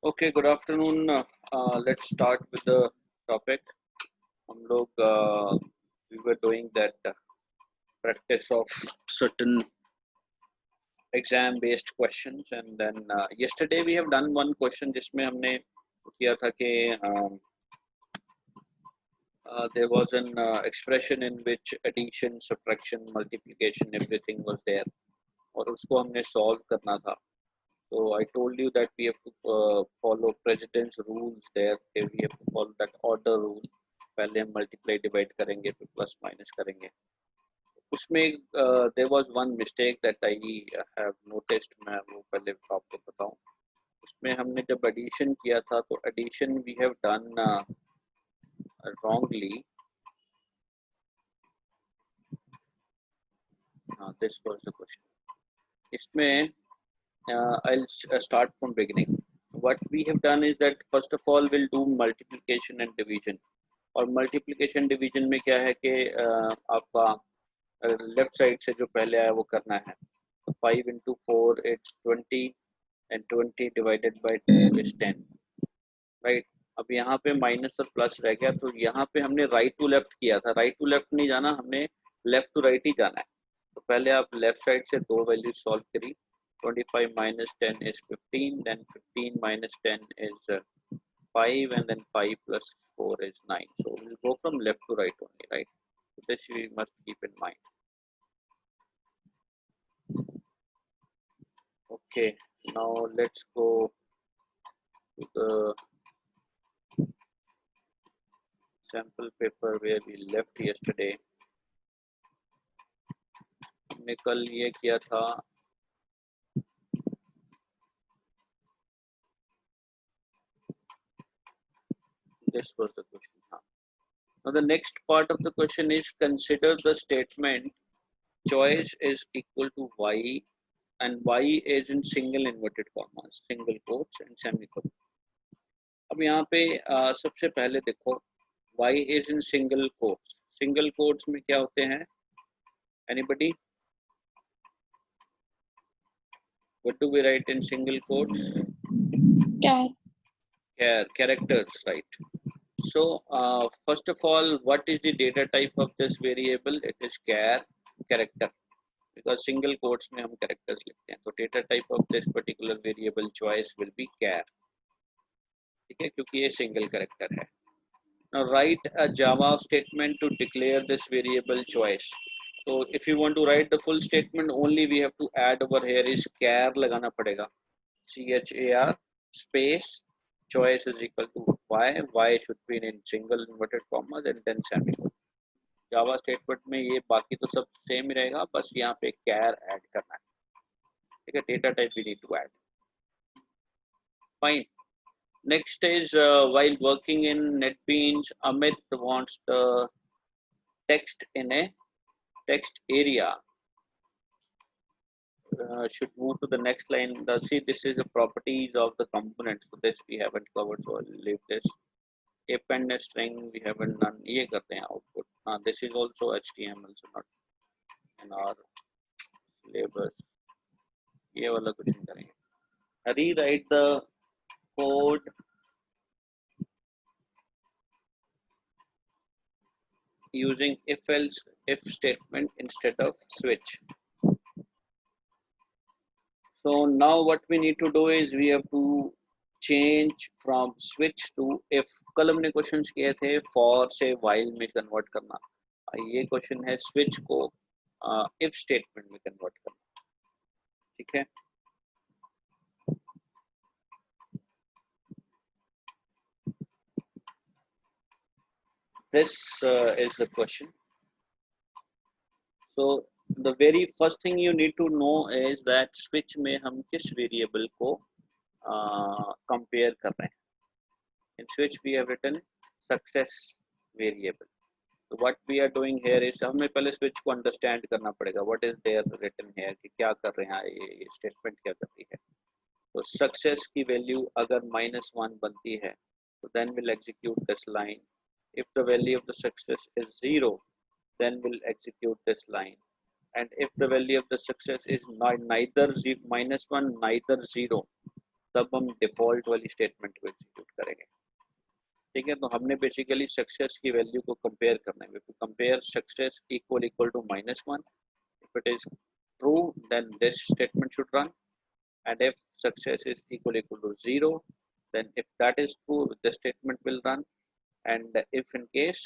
Okay, good afternoon. Let's start with the topic. हम लोग we were doing that practice of certain exam-based questions, and then yesterday we have done one question जिसमें हमने किया था कि there was an expression in which addition, subtraction, multiplication, everything was there, और उसको हमने solve करना था. So I told you that we have to follow president's rules there. Okay, we have to follow that order rule. पहले हम multiply divide करेंगे फिर plus minus करेंगे. उसमें there was one mistake that I have noticed. मैं वो पहले आपको बताऊं. उसमें हमने जब addition किया था तो addition we have done wrongly. This was the question. इसमें I'll start from beginning. What we have done is that first of all we'll do multiplication and division. और मल्टीप्लिकेशन डिवीजन में क्या है कि आपका लेफ्ट साइड से जो पहले आया वो करना है. तो 5 into 4 it's 20 and 20 divided by 2 is 10, right. अब यहाँ पे माइनस और प्लस रह गया तो यहाँ पे हमने राइट टू लेफ्ट किया था. राइट टू लेफ्ट नहीं जाना, हमने लेफ्ट टू राइट ही जाना है. तो पहले आप लेफ्ट साइड से दो वैल्यू सॉल्व करी. 25 minus 10 is 15, then 15 minus 10 is 5, and then 5 plus 4 is 9. So we'll go from left to right only, right? So this we must keep in mind. Okay, now let's go to the sample paper where we left yesterday. हमने कल ये किया था this was the question. Now the next part of the question is consider the statement choice is equal to y and y is in single inverted commas, single quotes and semicolon. अब यहाँ पे सबसे पहले देखो y is in single quotes. Single quotes में क्या होते हैं? Anybody? What do we write in single quotes? Characters, right? So first of all, what is the data type of this variable? It is character, because single quotes में हम characters लिखते हैं. तो data type of this particular variable choice will be char. ठीक है, क्योंकि ये single character है. Now write a Java statement to declare this variable choice. So if you want to write the full statement, only we have to add over here is char लगाना पड़ेगा. char space choice is equal to y should be in single inverted commas and then semicolon. Java statement में ये बाकी तो सब same ही रहेगा, बस यहाँ पे char ऐड करना है. ठीक है, data type we need to add. Fine. Next is while working in NetBeans, Amit wants the text in a text area. Should move to the next line. See, this is the properties of the components. So this we haven't covered, so I'll leave this. Append a string we haven't done. ये करते हैं output. This is also HTML, so not in our syllabus. ये वाला कुछ नहीं करेंगे. Rewrite the code using if-else if statement instead of switch. So now what we need to do is we have to change from switch to if. कल हमने questions किए थे for से while में कन्वर्ट करना. ये क्वेश्चन है switch को if स्टेटमेंट में कन्वर्ट करना. ठीक है, this is the question. So the very first thing you need to know is that switch में हम किस वेरिएबल को कंपेयर कर रहे हैं. In switch we have written success variable. So what we are doing here is हमें पहले switch को understand करना पड़ेगा. What is there written here कि क्या कर रहे हैं, ये statement क्या करती है. तो success की value अगर -1 बनती है तो then we'll execute this line. If the value of the success is 0, then we'll execute this line. And if the value of the success is neither -1 neither 0, तब हम डिफॉल्ट वाली स्टेटमेंट को execute करेंगे। ठीक है, तो हमने बेसिकली सक्सेस की वैल्यू को कंपेयर करना है। To compare success equal to -1, if it is true then this statement should run, and if success is equal to 0, then if that is true the statement will run, and if in case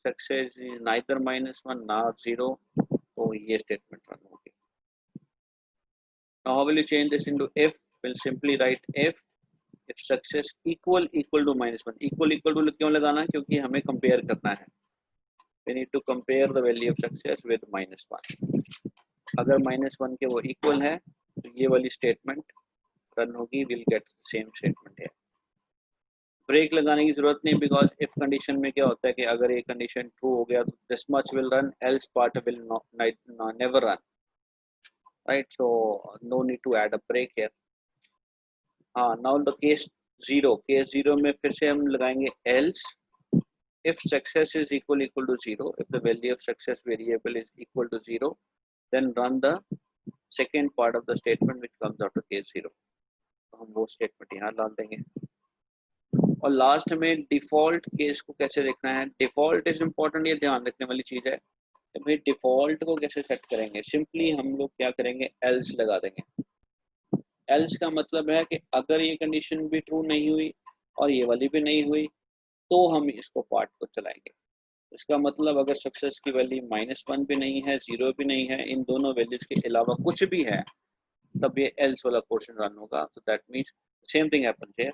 success is neither -1 nor 0, तो ये statement run होगी। Now how will you change this into if? We'll simply write if success equal to -1, equal to क्यों लगाना, क्योंकि हमें compare करना है। We need to compare the value of success with -1। अगर -1 के वो equal है तो ये वाली statement run होगी, we'll get the same statement here। Break लगाने की जरूरत नहीं, बिकॉज इफ कंडीशन में क्या होता है कि अगर ये कंडीशन ट्रू हो गया तो this much will run, else part will never run, right? So no need to add a break here. हाँ, नाउ द केस जीरो में फिर से हम लगाएंगे else if success is equal to 0, if the value of success variable is equal to 0, then run the second part of the statement which comes after case 0। तो हम वो statement यहाँ डाल देंगे। और लास्ट में डिफॉल्ट केस को कैसे देखना है, डिफॉल्ट इज इम्पोर्टेंट, ये ध्यान रखने वाली चीज है। तो भाई डिफॉल्ट को कैसे सेट करेंगे, सिंपली हम लोग क्या करेंगे, एल्स लगा देंगे। एल्स का मतलब है कि अगर ये कंडीशन भी ट्रू नहीं हुई और ये वाली भी नहीं हुई तो हम इसको पार्ट को चलाएंगे। इसका मतलब अगर सक्सेस की वैल्यू -1 भी नहीं है, 0 भी नहीं है, इन दोनों वैल्यूज के अलावा कुछ भी है, तब ये एल्स वाला पोर्शन रन होगा। तो that means same thing happens here.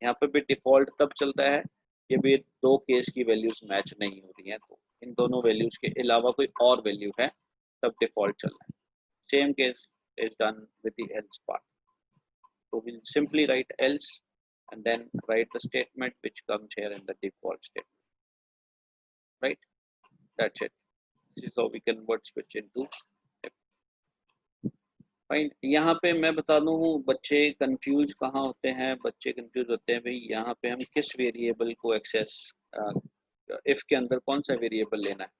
यहाँ पे भी डिफॉल्ट तब चलता है कि भी दो केस की वैल्यूज मैच नहीं हो रही हैं, तो इन दोनों वैल्यूज के अलावा कोई और वैल्यू है तब डिफॉल्ट चल रहा है। Same case is done with the L's part. So we'll simply write else and then write the statement which comes here in the default statement, right? That's it. This is how we can word switch into if। Fine। यहाँ पे मैं बता दूँ बच्चे confuse कहाँ होते हैं, बच्चे कंफ्यूज होते हैं भाई यहाँ पे हम किस वेरिएबल को एक्सेस इफ के अंदर कौन सा वेरिएबल लेना है।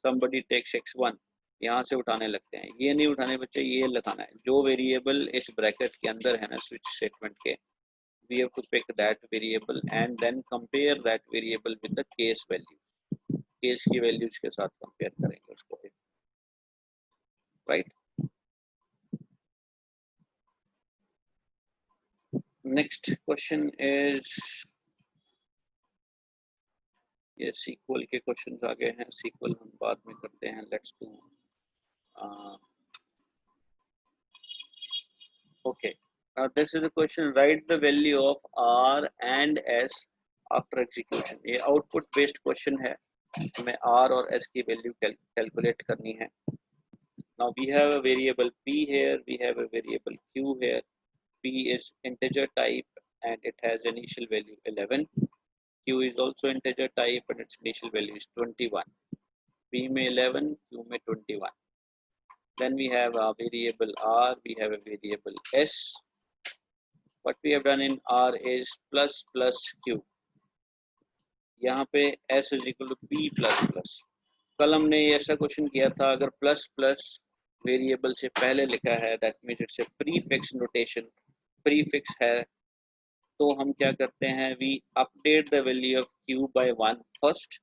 somebody takes x1, यहाँ से उठाने लगते हैं, ये नहीं उठाने बच्चे, ये लगाना है जो वेरिएबल इस ब्रैकेट के अंदर है ना स्विच स्टेटमेंट के, we have to pick that variable and then compare that variable with the case value। case की values के साथ compare करेंगे उसको, right? next question is, ये SQL के questions आ गए हैं, SQL हम बाद में करते हैं। let's do okay। this is the question, write the value of R and S after execution। ये output based question है, हमें R और S की value calculate करनी है। now we have a variable P here, we have a variable Q here। P is integer type and it has initial value 11। Q is also integer type and its initial value is 21। P में 11, Q में 21। then we have a variable R, we have a variable S। what we have done in R is plus plus Q। यहाँ पे S is equal to P plus plus। कल हमने ऐसा question किया था, अगर प्लस प्लस वेरिएबल से पहले लिखा है that means it's a prefix notation, prefix है, तो हम क्या करते हैं, we update the value of Q by 1 first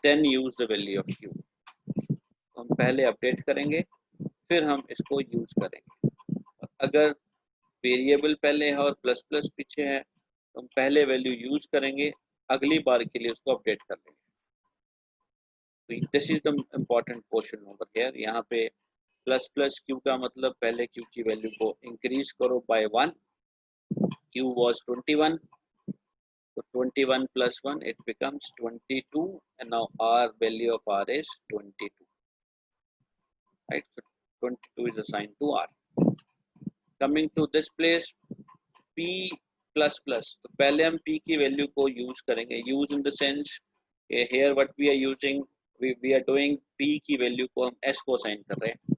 then use the value of Q। हम पहले अपडेट करेंगे फिर हम इसको यूज करेंगे। अगर वेरिएबल पहले है और प्लस प्लस पीछे है तो हम पहले वैल्यू यूज करेंगे, अगली बार के लिए उसको अपडेट कर लेंगे। तो this is the important portion over here. यहाँ पे प्लस प्लस Q का मतलब पहले Q की वैल्यू को इंक्रीज करो bye 1। Q was 21, so 21 plus 1 it becomes 22, and now our value of R is 22, right? So 22 is assigned to R। coming to this place P plus plus, तो पहले हम P की value को use करेंगे, use in the sense here what we are using, we are doing P की value को हम S को असाइन कर रहे हैं।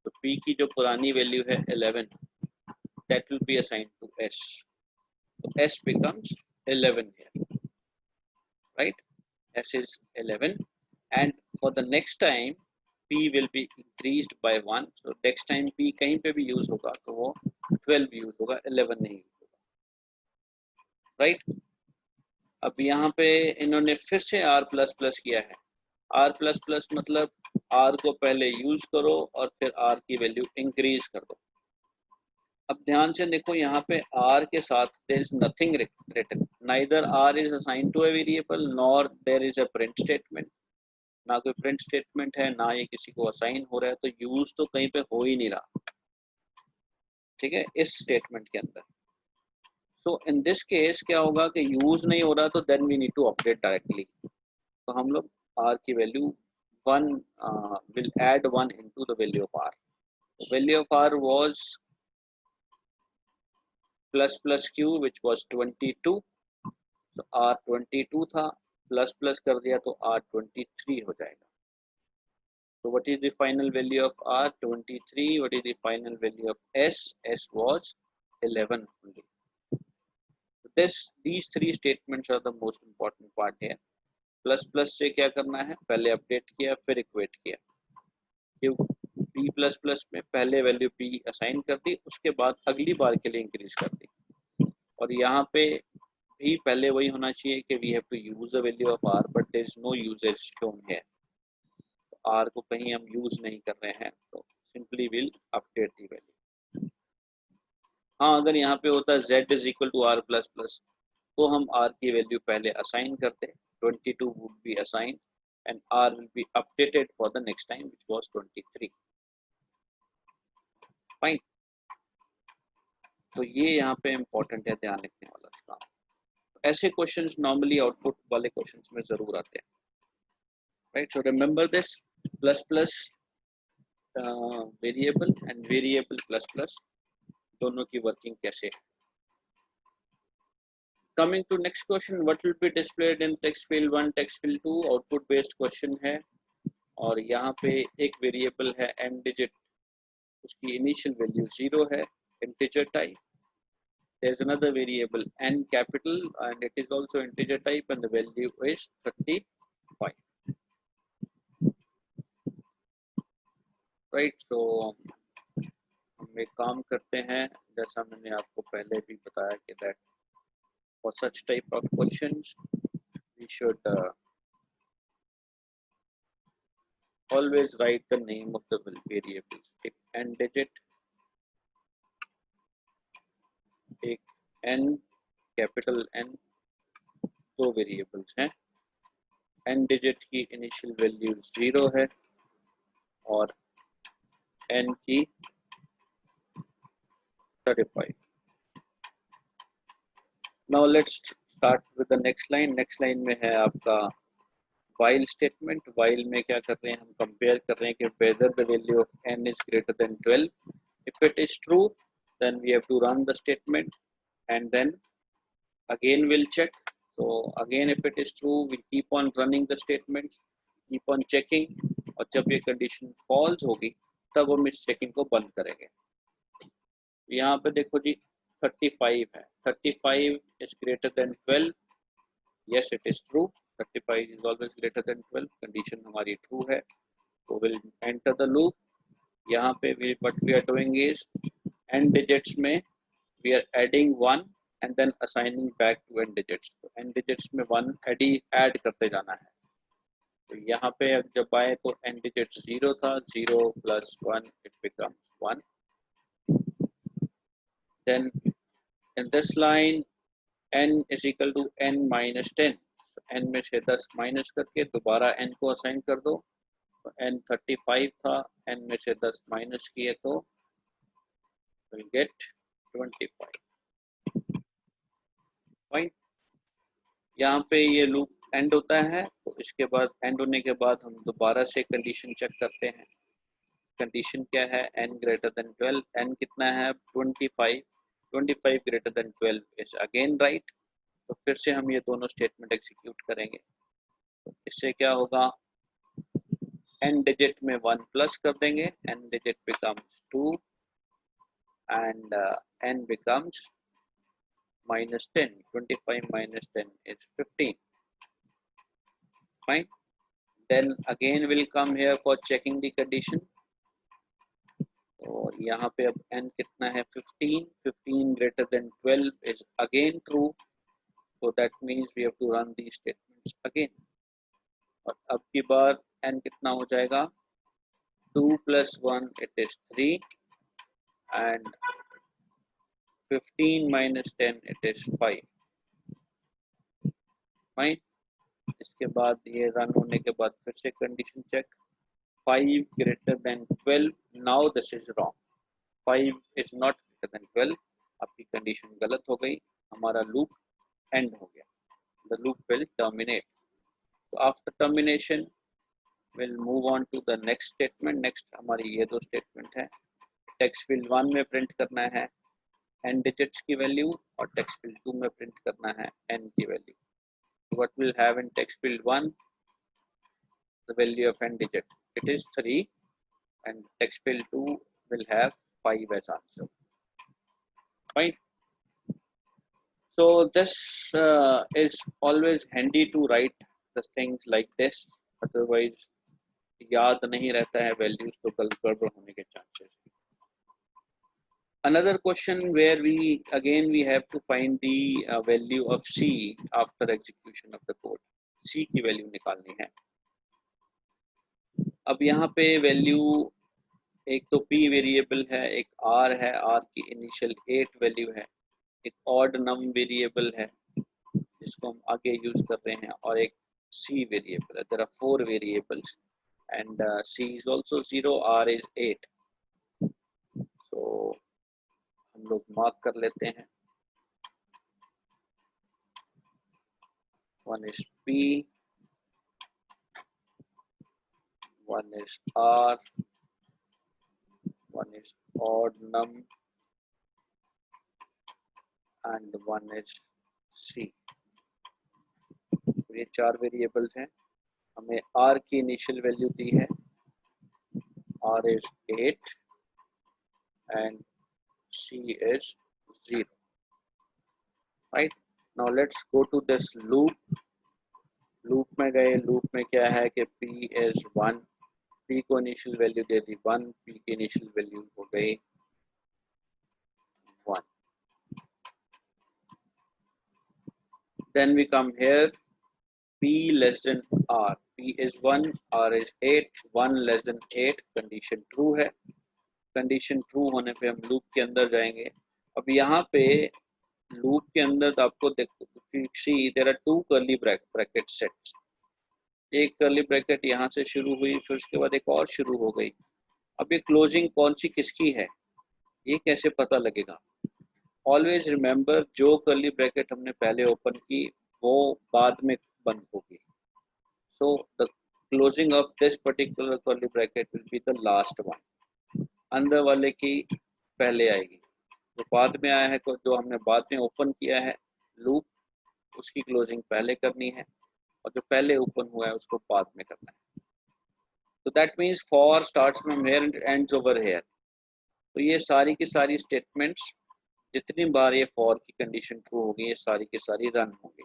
तो P की जो पुरानी वैल्यू है 11 that will be assigned to S। so S becomes 11 here, right? S is 11 and for the next time P will be increased by 1। so next time P कहीं पे भी यूज होगा तो वो 12 यूज होगा, 11 नहीं राइट। अब यहाँ पे इन्होंने फिर से r प्लस प्लस किया है। r प्लस प्लस मतलब r को पहले यूज करो और फिर r की वैल्यू इंक्रीज कर दो। अब ध्यान से देखो, यहाँ पे r के साथ there is nothing written, neither r is assigned to a variable nor there is a print statement। ना कोई प्रिंट स्टेटमेंट है, ना ये किसी को असाइन हो रहा है, तो यूज तो कहीं पे हो ही नहीं रहा, ठीक है, इस स्टेटमेंट के अंदर। सो इन दिस केस क्या होगा कि यूज नहीं हो रहा, तो then we need to update directly. तो हम लोग r की value 1 will add 1 into the value of r। Value of r was plus plus q which was 22, तो r 22 था, प्लस प्लस कर दिया तो r 23 हो जाएगा। So what is the final value of r? 23. What is the final value of s? S was 11 only. So these three statements are the most important part here. Plus plus से क्या करना है, पहले update किया फिर equate किया। क्यों? p plus plus में पहले वैल्यू p असाइन कर दी, उसके बाद अगली बार के लिए इंक्रीज कर दी। और यहाँ पे भी पहले वही होना चाहिए कि we have to use the value of r, but there is no usages shown here. r को कहीं हम यूज नहीं कर रहे हैं, तो simply will update the value. हाँ, अगर यहाँ पे होता z is equal to r plus plus, तो हम r की वैल्यू पहले असाइन करते, 22 would be assign and r will be updated for the next time which was 23। Fine. तो ये यहाँ पे इम्पोर्टेंट है, ध्यान रखने वाला काम। ऐसे क्वेश्चंस नॉर्मली आउटपुट वाले क्वेश्चंस में जरूर आते हैं, right. So remember this, plus plus variable and variable plus plus दोनों की वर्किंग कैसे है। Coming to next question, what will be displayed in text field 1, text field 2? Output based question है, और यहाँ पे एक वेरिएबल है n डिजिट, उसकी इनिशियल वैल्यू 0 है, integer type. There is another variable n capital and it is also integer type and the value is 35, right? So हम एक काम करते हैं, जैसा मैंने आपको पहले भी बताया कि that for such type of questions we should always write the name of the variable। एक n digit, एक n कैपिटल n, दो वेरिएबल्स हैं। n डिजिट की इनिशियल वैल्यू 0 है और n की 35। Now let's start with the next line. Next line में है आपका while स्टेटमेंट। while में क्या कर रहे हैं, हम कंपेयर कर रहे हैं कि whether the value of n is greater than 12। if it is true then we have to run the statement and then again we'll check। so again if it is true we'll keep on running the statements, keep on checking, और जब ये condition false होगी तब हम इस checking को बंद करेंगे। यहाँ पे देखो जी 35 है, 35 is greater than 12। yes it is true, 35 is always greater than 12, condition हमारी ट्रू है, तो we'll enter the loop। यहाँ पे what we are doing is n digits में we are adding 1 and then assigning back to n digits। तो n digits में 1 add करते जाना है। तो यहाँ पे जब आए तो n digits 0 था, 0 plus 1 it becomes 1। then in this line n is equal to n minus 10। n में से 10 माइनस करके दोबारा n को असाइन कर दो, तो n 35 था, n में से 10 माइनस किए तो we'll get 25। फाइन। यहाँ पे ये लूप एंड होता है, तो इसके बाद एंड होने के बाद हम दोबारा से कंडीशन चेक करते हैं। कंडीशन क्या है, n ग्रेटर देन 12, n कितना है 25, 25 greater than 12 is again right. तो फिर से हम ये दोनों स्टेटमेंट एग्जीक्यूट करेंगे। तो इससे क्या होगा, n डिजिट में 1 प्लस कर देंगे, n digit becomes 2 and n becomes minus 10। 25 minus 10 is 15। fine। then again we'll come here for checking the condition। और यहाँ पे अब n कितना है 15, 15 greater than 12 is again true। So that means we have to run these statements again. और अब की बार n कितना हो जाएगा, 2 + 1 it is 3 and 15 - 10 it is 5. Fine. इसके बाद ये रन होने के बाद फिर से condition check, 5 greater than 12. Now this is wrong. 5 is not greater than 12. आपकी कंडीशन गलत हो गई, हमारा लूप एंड हो गया. The loop will terminate. So after termination, we'll move on to the next statement. Next हमारी ये दो स्टेटमेंट है. टेक्स्ट फील्ड 1 में प्रिंट करना है n digits की वैल्यू और टेक्स्ट फील्ड 2 में प्रिंट करना है n की value. So what we'll have in text field 1, the value of n digit, it is 3, and text field 2 will have 5 as answer. Right. So this is always handy to write the things like this. Otherwise, याद नहीं रहता है values तो गड़बड़ होने के chances. Another question where we have to find the value of c after execution of the code. c की value निकालनी है. अब यहाँ पे वैल्यू एक तो p वेरिएबल है, एक r है, r की इनिशियल 8 वैल्यू है, एक ऑड नम वेरिएबल है जिसको हम आगे यूज कर रहे हैं, और एक c वेरिएबल है. There are 4 variables and c is also 0, r is 8. तो हम लोग मार्क कर लेते हैं. One is p, one is r, one is odd num, and one is c. तो ये 4 वेरिएबल्स हैं. हमें r की इनिशियल वैल्यू दी है, r is 8 and c is 0. Right. Now let's go to this loop. Loop में गए. Loop में क्या है कि p is 1, p को इनिशियल वैल्यू दे दी 1, p की इनिशियल वैल्यू हो गई 1. Then we come here, p less than r. p is 1, r is 8, 1 less than 8. Condition true है. कंडीशन ट्रू होने पे हम लूप के अंदर जाएंगे. अब यहाँ पे लूप के अंदर आपको देखो, see there are 2 curly bracket sets. एक कर्ली ब्रैकेट यहाँ से शुरू हुई, फिर उसके बाद एक और शुरू हो गई. अब ये क्लोजिंग कौन सी किसकी है, ये कैसे पता लगेगा? ऑलवेज रिमेंबर, जो कर्ली ब्रैकेट हमने पहले ओपन की वो बाद में बंद होगी. So the closing of this particular curly bracket will be the last one. अंदर वाले की पहले आएगी. जो बाद में आया है, जो हमने बाद में ओपन किया है लूप, उसकी क्लोजिंग पहले करनी है, और जो पहले ओपन हुआ है उसको बाद में करना है. तो that means for starts from here and ends over here. तो ये सारी की सारी स्टेटमेंट्स, जितनी बार ये फॉर की कंडीशन ट्रू होगी, ये सारी की सारी रन होगी.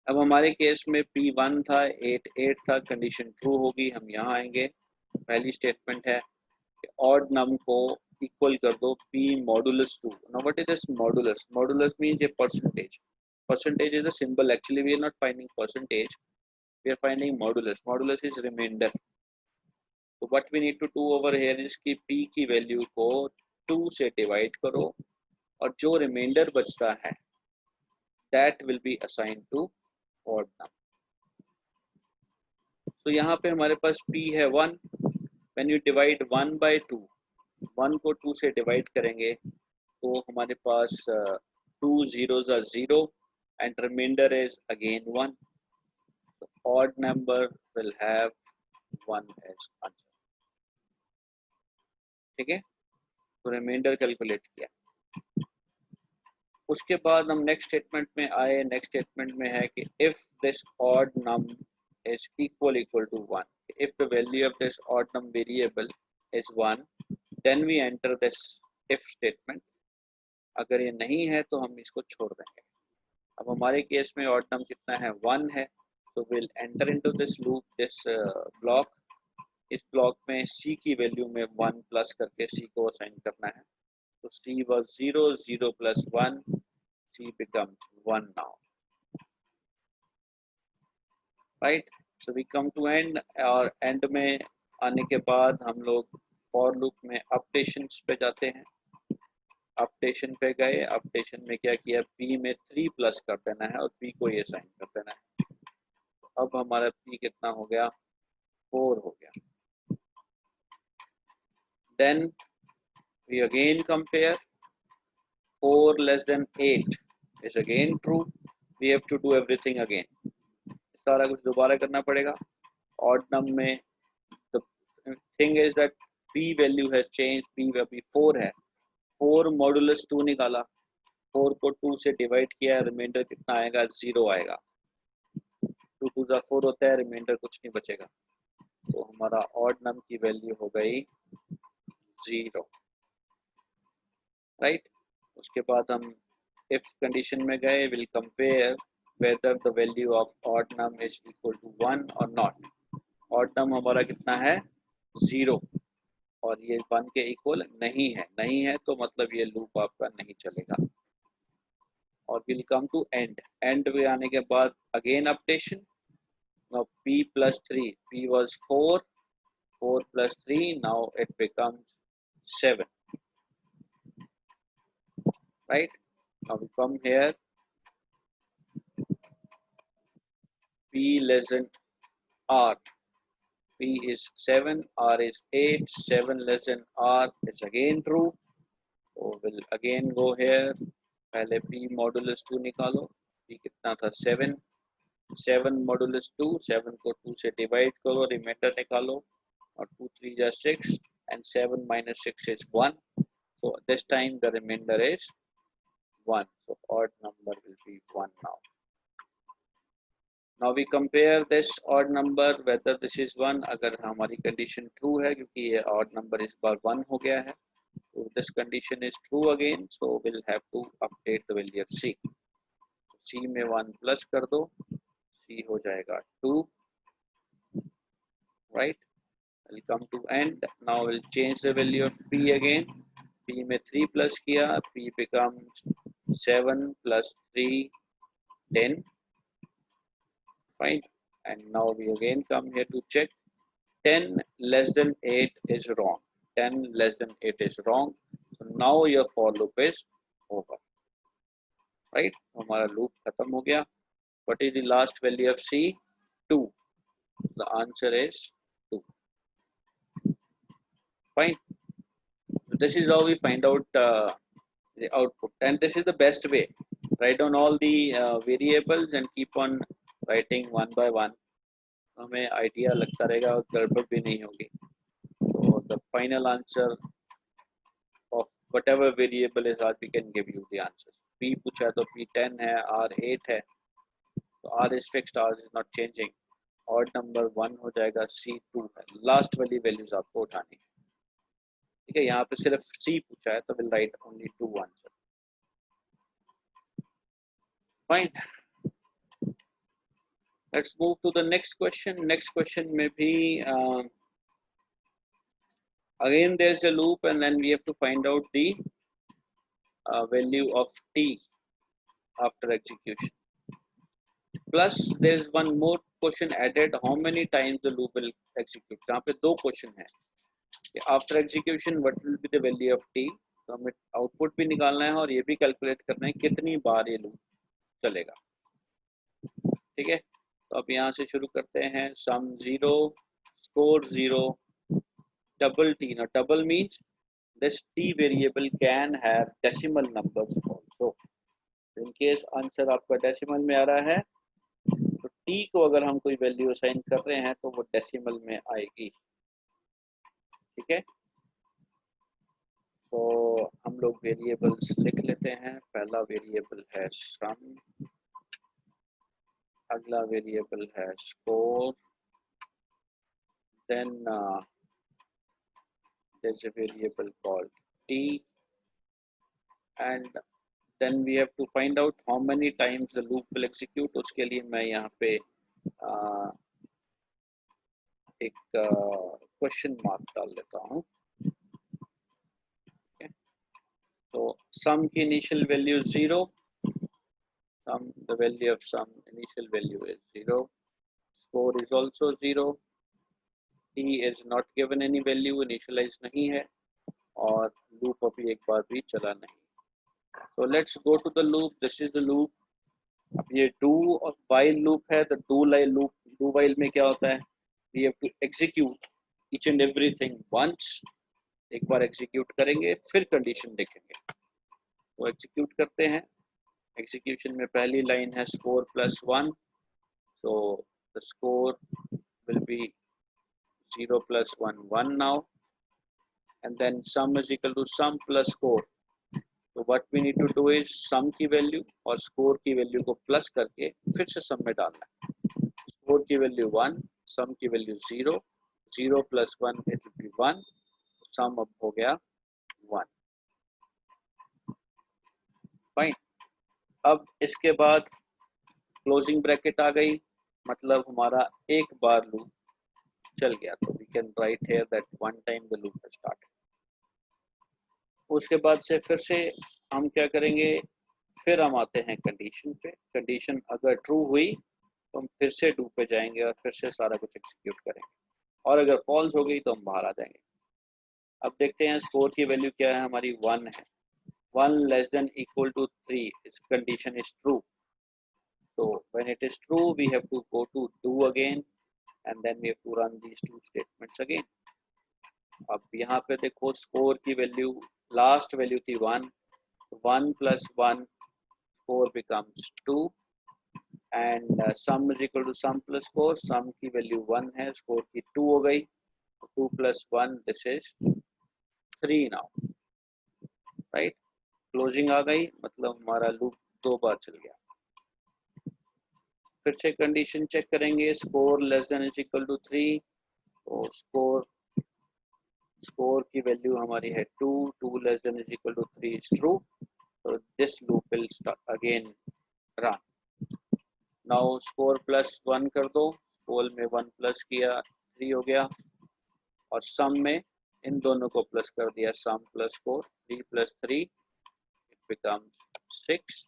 अब हमारे केस में p1 था, 8 था, कंडीशन ट्रू होगी. हम यहाँ आएंगे. पहली स्टेटमेंट है कि ऑड नम को इक्वल कर दो p modulus 2. Now what is this modulus? Modulus means a percentage. Percentage is a symbol. Actually we are not finding percentage, we are finding modulus. Modulus is remainder. So what we need to do over here is कि p की value को 2 से divide करो, और जो reminder बचता है that will be assigned to odd num. तो यहाँ पे हमारे पास p है 1. When you divide 1 by 2, 1 को 2 से डिवाइड करेंगे तो हमारे पास 2 zeros are 0 and remainder is again 1. So odd number will have 1 as answer. ठीक है. तो रिमाइंडर कैलकुलेट किया. उसके बाद हम नेक्स्ट स्टेटमेंट में आए. नेक्स्ट स्टेटमेंट में है कि if this odd num is equal to 1, if the value of this odd num variable is 1, then we enter this if statement. अगर ये नहीं है तो हम इसको छोड़ देंगे. अब हमारे केस में odd num कितना है, 1 है. तो we'll enter into this loop, this block. इस ब्लॉक में c की वैल्यू में 1 प्लस करके c को असाइन करना है. तो c was 0, 0 plus 1, c becomes 1 now. Right. So we come to end, और एंड में आने के बाद हम लोग फॉर लूप में अपडेशंस पे जाते हैं। अपडेशन पे गए, अपडेशन में क्या किया, p में 3 प्लस कर देना है और p को ये साइन कर देना है। अब हमारा p कितना हो गया, 4 हो गया। Then we again compare, 4 less than 8 is again true, we have to do everything again, सारा कुछ दोबारा करना पड़ेगा। ऑड नम में the thing is that p value has changed, p अभी 4 है, 4 मॉडुलस 2 निकाला, 4 को 2 से डिवाइड किया, रिमाइंडर कितना आएगा, 0 आएगा। 2 2 जा 4 होता है, रिमाइंडर कुछ नहीं बचेगा, तो हमारा ऑड नम की वैल्यू हो गई 0, राइट। उसके बाद हम इफ कंडीशन में गए, will compare whether the value of odd num is equal to 1 और नॉट। ऑड नम हमारा कितना है, 0, और ये 1 के इक्वल नहीं है, नहीं है तो मतलब ये लूप आपका नहीं चलेगा। और will come to end, end में आने के बाद again updation. Now p plus 3, p was 4, 4 plus 3, now it becomes 7, right? Now we come here, p less than r, p is 7, r is 8, 7 less than r is again true, so we'll again go here, पहले p modulus 2 निकालो, p कितना था, 7, 7 modulus 2, 7 को 2 से divide करो, reminder निकालो, और 2 3 जा 6 and 7 minus 6 is 1, so this time the remainder is 1, so odd number will be 1 now. Now we compare this odd number whether this is 1, अगर हमारी condition true है, क्योंकि ये odd number इस बार 1 हो गया है, so this condition is true again, so we'll have to update the value of c, c में 1 plus कर दो, c हो जाएगा 2, right? We'll come to end, now we'll change the value of p again, p में 3 plus किया, p becomes 7 plus 3 10, fine, and now we again come here to check, 10 less than 8 is wrong, 10 less than 8 is wrong, so now your for loop is over, right? हमारा loop खत्म हो गया। What is the last value of c? 2, the answer is 2, fine. So this is how we find out the output, and this is the best way. Write down all the variables and keep on writing one by one, हमें idea लगता रहेगा और गड़बड़ भी नहीं होगी। So the final answer of whatever variable is R, we can give you the answers. P पूछा तो P 10 है, R 8 है, तो R is fixed, R is not changing, odd number 1 हो जाएगा, C 2 है, लास्ट वाली वैल्यूज आपको उठानी, ठीक है। यहाँ पे सिर्फ C पूछा है तो we'll write only 2 answer, fine. Let's move to the next question. Next question में भी again there's a loop and then we have to find out the value of t after execution. Plus there's one more question added, how many times the loop will execute. यहाँ पे दो question है, after execution what will be the value of t, तो हमें output भी निकालना है और ये भी calculate करना है कितनी बार ये loop चलेगा, ठीक है। तो अब यहाँ से शुरू करते हैं, sum 0, score 0, double t. Now double means this t variable can have decimal numbers also. In case answer आपका डेसिमल में आ रहा है तो t को अगर हम कोई वैल्यू असाइन कर रहे हैं तो वो डेसिमल में आएगी, ठीक है। तो हम लोग वेरिएबल्स लिख लेते हैं, पहला वेरिएबल है सम, अगला वेरिएबल है score, then there's a variable called t, and then we have to find out how many times the loop will execute. उसके लिए मैं यहाँ पे एक क्वेश्चन मार्क डाल लेता हूँ, तो sum की initial value 0, sum the value of sum initial value is 0, score is also 0, t is not given any value, initialize नहीं है, और loop अभी एक बार भी चला नहीं. So let's go to the loop. This is the loop. अब ये do और while loop है, तो do while में क्या होता है, we have to execute each and everything once. एक बार execute करेंगे, फिर condition देखेंगे. तो execute करते हैं. Execution में पहली line है score plus 1. So the score will be 0 plus 1, 1 now. And then sum is equal to sum plus score. So what we need to do is sum की value और score की value को plus करके फिर से sum में डालना है. Score की value 1, sum की value 0, 0 plus 1 it will be 1, sum अब हो गया 1. Fine. अब इसके बाद closing bracket आ गई, मतलब हमारा एक बार loop चल गया. तो we can write here that one time the loop has started. उसके बाद से फिर से हम क्या करेंगे, फिर हम आते हैं कंडीशन पे. कंडीशन अगर ट्रू हुई तो हम फिर से डू पे जाएंगे और फिर से सारा कुछ एग्जीक्यूट करेंगे, और अगर फॉल्स हो गई तो हम बाहर आ जाएंगे. अब देखते हैं स्कोर की वैल्यू क्या है हमारी, 1 है. 1 लेस देन इक्वल टू 3, इस कंडीशन इज ट्रू. तो when it is true we have to go to do again and then we have to run these two statements again. अब यहाँ पे देखो स्कोर की वैल्यू, लास्ट वैल्यू थी 1, 1 plus 1, score becomes 2, and sum is equal to sum plus score. sum की value 1 है, score की 2 हो गई. 2 plus 1, this is 3 now, right? closing आ गई, मतलब हमारा लूप 2 बार चल गया. फिर से कंडीशन चेक करेंगे, score less than is equal to 3. तो score की वैल्यू हमारी है 2, 2 less than is equal to 3 is true. So this loop will start again run. Now score plus 1 कर दो, score में 1 plus किया 3 हो गया, और sum में इन दोनों को plus कर दिया, sum plus score, 3 plus 3 it becomes 6,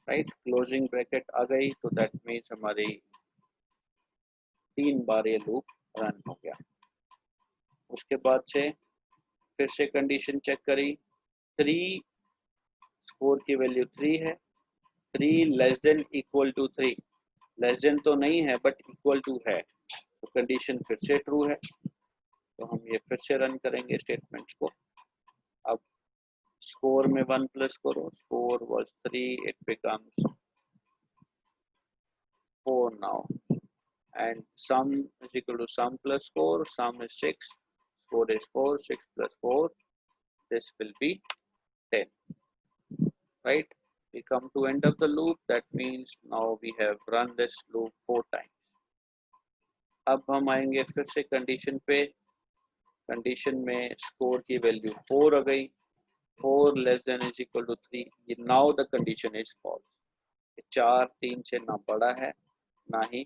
right? closing bracket आ गई, तो that means हमारी 3 बार ये loop रन हो गया. उसके बाद से फिर से कंडीशन चेक करी, 3 स्कोर की वैल्यू 3 है, 3 less than equal to 3, less than तो नहीं है बट इक्वल टू है, तो कंडीशन फिर से ट्रू है. तो हम ये फिर से रन करेंगे स्टेटमेंट्स को. अब स्कोर में 1 प्लस करो, score was 3, it becomes 4 now, and sum is equal to sum plus score, sum is 6, score is 4, 6 plus 4, this will be 10, right? We come to end of the loop, that means now we have run this loop 4 times. अब हम आएंगे फिर से condition पे. Condition में score की value 4 आ गई, 4 less than is equal to 3. ये now the condition is false. 4 3 से ना बड़ा है ना ही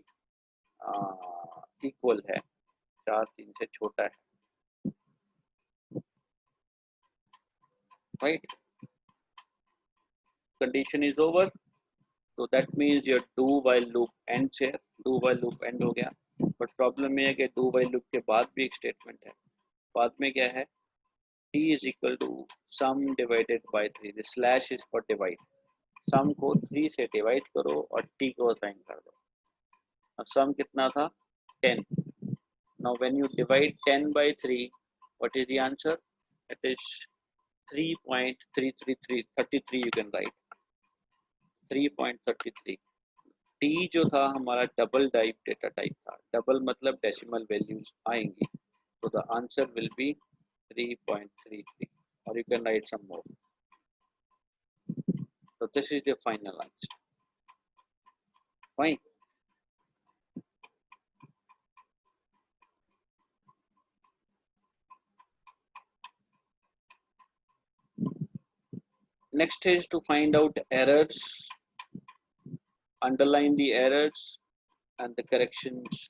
इक्वल है, 4 3 से छोटा है, right? Condition is over, so that means your do while loop ends here. do while loop end हो गया, but problem ये है कि do while loop के बाद भी एक स्टेटमेंट है. बाद में क्या है, t is equal to sum divided by 3. the slash is for divide. sum को 3 से डिवाइड करो और t को असाइन कर दो. अब sum कितना था, 10. now when you divide 10 by 3, what is the answer? It is 3.333 you can write 3.33. t जो था हमारा डबल टाइप डेटा टाइप था, डबल मतलब डेसिमल वैल्यूज आएंगी, तो द आंसर विल बी 3.33, और you can write some more. so this is the final answer. Fine. Next is to find out errors, underline the errors and the corrections,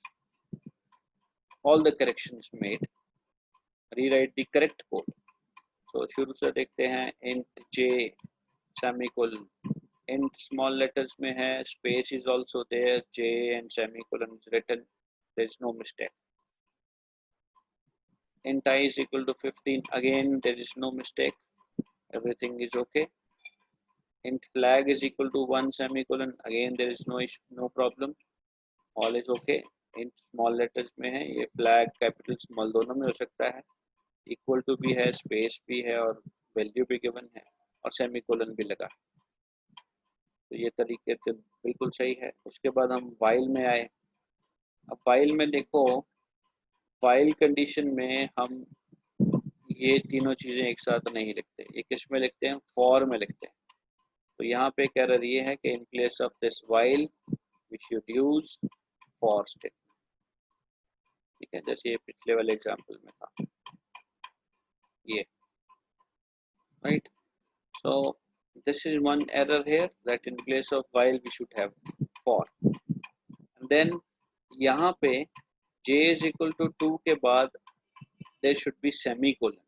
all the corrections made, rewrite the correct code. so शुरू से देखते हैं, int j semicolon int small letters में है, space is also there, J and semicolon is written, there is no mistake. Int I is equal to 15, again there is no mistake, everything is okay. Int flag is equal to 1 semicolon, again there is no issue, no problem, all is okay. Int small letters में है, ये flag capital small दोनों में हो सकता है, equal to भी है, space भी है और value भी given है और semicolon भी लगा, तो ये तरीके से बिल्कुल सही है। उसके बाद हम while में आए। अब while में देखो, while कंडीशन में हम ये तीनों चीज़ें एक साथ नहीं लिखते, ये किस में लिखते हैं, for में लिखते हैं। तो यहाँ पे एक एरर ये है कि in place of this while we should use for statement, ठीक है, जैसे ये पिछले वाले एग्जाम्पल में था ये, right? So this is one error here, that in place of while we should have for. And then यहाँ पे j is equal to 2 के बाद there should be semicolon,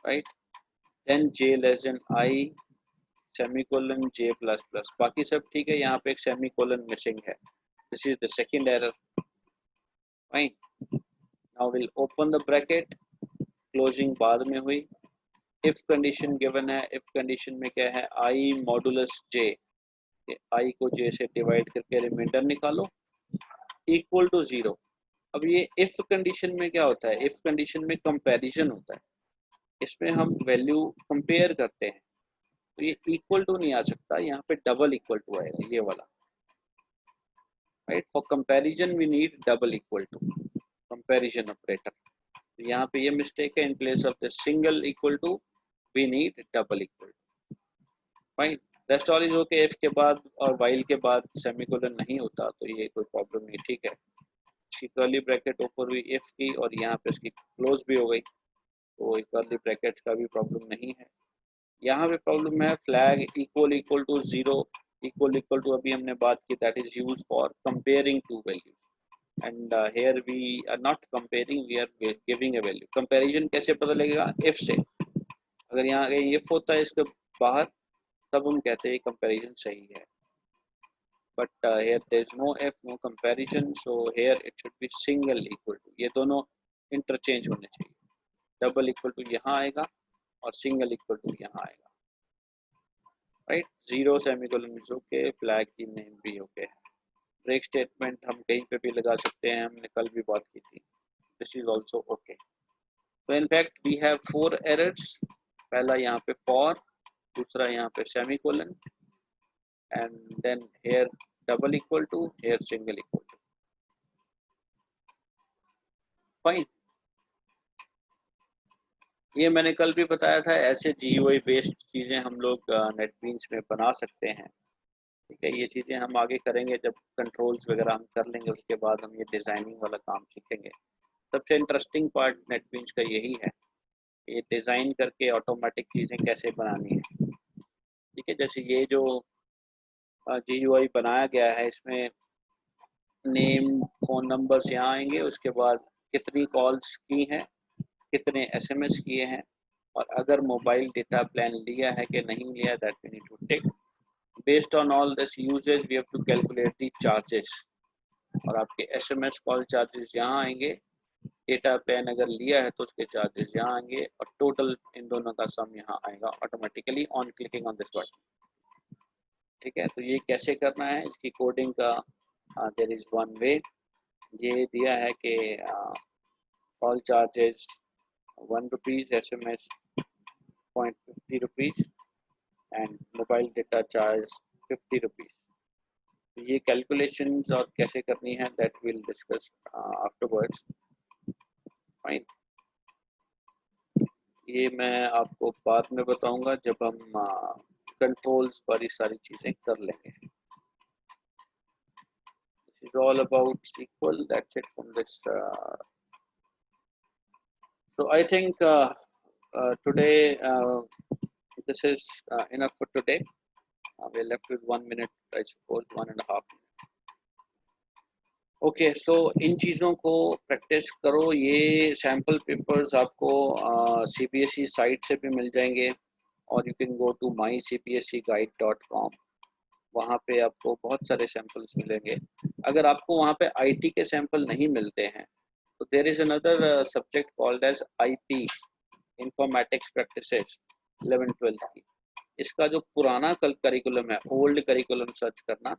right? Then j less than I semicolon j plus plus, बाकी सब ठीक है, यहाँ पे एक semicolon missing है. This is the second error, right? Now we'll open the bracket, closing बाद में हुई. If condition given है, if condition में क्या है, I modulus j, I को j से डिवाइड करके रिमाइंडर निकालो इक्वल टू 0. अब ये if कंडीशन में क्या होता है, if कंडीशन में कंपैरिजन होता है, इसमें हम वैल्यू कंपेयर करते हैं, तो ये इक्वल टू नहीं आ सकता, यहाँ पे डबल इक्वल टू आएगा, ये वाला, right? For comparison we need double equal to, comparison operator. तो यहाँ पे ये मिस्टेक है, in place of the single equal to we need double equal to, fine. Rest all is okay. If के बाद और वाइल के बाद सेमीकोलन नहीं होता तो ये कोई प्रॉब्लम नहीं, ठीक है. इसकी कर्ली ब्रैकेट ऊपर हुई इफ की और यहाँ पे इसकी क्लोज भी हो गई, तो कर्ली ब्रैकेट्स का भी प्रॉब्लम नहीं है. यहाँ पे प्रॉब्लम है flag equal to 0 equal to अभी हमने बात की, that is use for comparing two values, and here we are not comparing, we are giving a value. Comparison कैसे पता लगेगा, इफ से. अगर यहाँ इफ होता है इसके बाहर तब हम कहते हैं कंपैरिजन सही है, but here there is no if, no comparison, so here it should be single equal to, ये दोनों इंटरचेंज होने चाहिए. डबल इक्वल टू यहाँ आएगा और सिंगल इक्वल टू यहाँ आएगा, right? 0 semicolon is okay, flag की नेम भी ओके. ब्रेक स्टेटमेंट हम कहीं पे भी लगा सकते हैं, हमने कल भी बात की थी. This is also okay. तो इनफैक्ट वी हैव 4 एरर्स. पहला यहाँ पे फॉर, दूसरा यहाँ पे semicolon, and then here double equal to, here single equal to. Fine. ये मैंने कल भी बताया था, ऐसे GUI बेस्ड चीज़ें हम लोग नेटबीन्स में बना सकते हैं, ठीक है. ये चीज़ें हम आगे करेंगे जब कंट्रोल्स वगैरह हम कर लेंगे, उसके बाद हम ये डिज़ाइनिंग वाला काम सीखेंगे. सबसे इंटरेस्टिंग पार्ट नेटबीन्स का यही है, ये डिज़ाइन करके ऑटोमेटिक चीज़ें कैसे बनानी है, ठीक है. जैसे ये जो GUI बनाया गया है, इसमें नेम, फ़ोन नंबर्स यहाँ आएंगे, उसके बाद कितनी कॉल्स की हैं, कितने SMS किए हैं, और अगर मोबाइल डेटा प्लान लिया है कि नहीं लिया, that we need to tick. Based on all this usages we have to calculate the charges, और आपके SMS कॉल चार्जेस यहाँ आएंगे, डेटा प्लान अगर लिया है तो उसके चार्जेस यहाँ आएंगे, और टोटल इन दोनों का सम यहाँ आएगा automatically on clicking on this button, ठीक है. तो ये कैसे करना है, इसकी कोडिंग का देयर इज वन वे. ये दिया है कि call charges 1 rupees, SMS 0.50 rupees and mobile data charge 50 rupees. ये कैलकुलेशंस और कैसे करनी है that will discuss afterwards. Fine. ये मैं आपको बाद में बताऊंगा जब हम कंट्रोल्स पर ये सारी चीज़ें कर लेंगे. This is all about SQL. That's it from this. So I think today this is enough for today. We're left with 1 minute, I suppose, 1.5 minutes. Okay, so इन चीज़ों को प्रैक्टिस करो. ये सैम्पल पेपर्स आपको CBSE साइट से भी मिल जाएंगे. और you can go to mycpscguide.com। वहाँ पे आपको बहुत सारे सैंपल्स मिलेंगे। अगर आपको वहाँ पे आईटी के सैंपल नहीं मिलते हैं तो there is another subject called as IP, informatics practices 11th-12th की। इसका जो पुराना करिकुलम है, ओल्ड करिकुलम सर्च करना,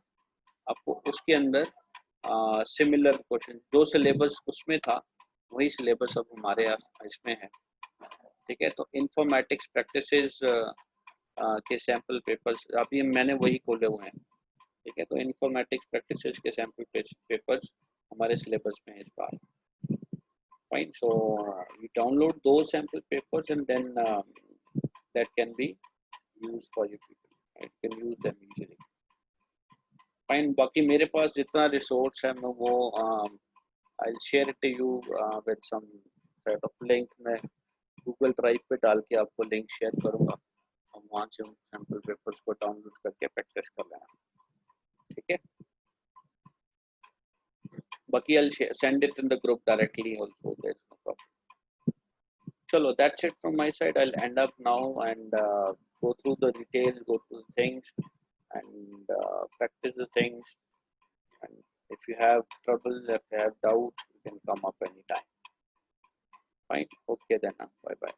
आपको उसके अंदर सिमिलर क्वेश्चन, जो सिलेबस उसमें था वही सिलेबस अब हमारे इसमें है। ठीक है, तो इंफॉर्मेटिक्स प्रैक्टिसेस के सैम्पल पेपर्स अभी मैंने वही खोले हुए हैं। ठीक है, तो इंफॉर्मेटिक्स प्रैक्टिसेस के सैम्पल पेपर्स हमारे सिलेबस में है इस बार। Fine, so you download those sample papers and then that can be used for you people. You can use them easily. Fine, बाकी मेरे पास जितना रिसोर्स है मैं वो I'll share it to you with some set of link। मैं Google drive पे डाल के आपको लिंक शेयर करूँगा, हम वहाँ से उन सैम्पल पेपर्स को डाउनलोड करके प्रैक्टिस कर लेना। ठीक है, बाकी I'll send it in the group directly also, there's no problem। Chalo, that's it from my side। I'll end up now and go through the details, go through the things and practice the things, and if you have trouble, if you have doubt, you can come up anytime। Fine, okay then, bye bye।